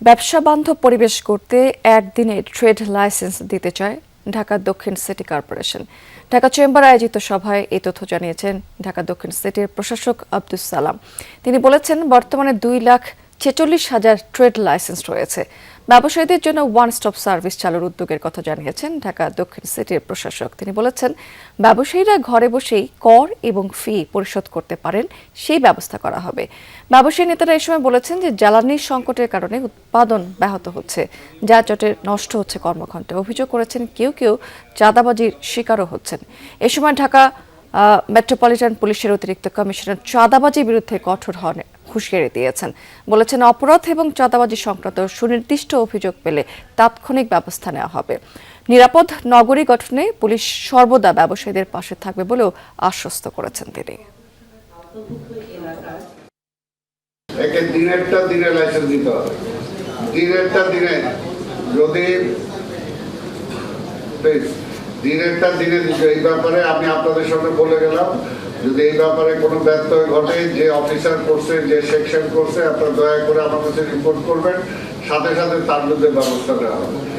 ব্যবসা বান্ধব পরিবেশ করতে একদিনে ট্রেড লাইসেন্স দিতে চায় ঢাকা দক্ষিণ সিটি কর্পোরেশন। ঢাকা চেম্বার আয়োজিত সভায় এই তথ্য জানিয়েছেন ঢাকা দক্ষিণ সিটির প্রশাসক আব্দুস সালাম। তিনি বলেছেন, বর্তমানে 2,46,000 ট্রেড লাইসেন্স রয়েছে। ব্যবসায়ীদের জন্য ওয়ান স্টপ সার্ভিস চালুর উদ্যোগের কথা জানিয়েছেন ঢাকা দক্ষিণ সিটির প্রশাসক। তিনি বলেছেন, ব্যবসায়ীরা ঘরে বসেই কর এবং ফি পরিশোধ করতে পারেন, সেই ব্যবস্থা করা হবে। ব্যবসায়ী নেতারা এ সময় বলেছেন যে জ্বালানির সংকটের কারণে উৎপাদন ব্যাহত হচ্ছে, যানজটে নষ্ট হচ্ছে কর্মঘণ্টা। অভিযোগ করেছেন কেউ কেউ চাঁদাবাজির শিকারও হচ্ছেন। এ সময় ঢাকা মেট্রোপলিটন পুলিশের অতিরিক্ত কমিশনার চাঁদাবাজির বিরুদ্ধে কঠোর হুঁশিয়ারি দিয়েছেন। বলেছেন, অপরাধ এবং চাঁদাবাজি সংক্রান্ত সুনির্দিষ্ট অভিযোগ পেলে তাৎক্ষণিক ব্যবস্থা নেওয়া হবে। নিরাপদ নগরী গঠনে পুলিশ সর্বদা ব্যবসায়ীদের পাশে থাকবে বলেও আশ্বস্ত করেছেন তিনি। দিনেরটা দিনে লাইসেন্স দিতে হবে, দিনেরটা দিনে যদি দিনেরটা দিনে দিতে। এই ব্যাপারে আমি আপনাদের সামনে বলে গেলাম, যদি এই ব্যাপারে কোনো ব্যত্যয় ঘটে, যে অফিসার করছে, যে সেকশন করছে, আপনারা দয়া করে আমার কাছে রিপোর্ট করবেন, সাথে সাথে তার বিরুদ্ধে ব্যবস্থা নেওয়া হবে।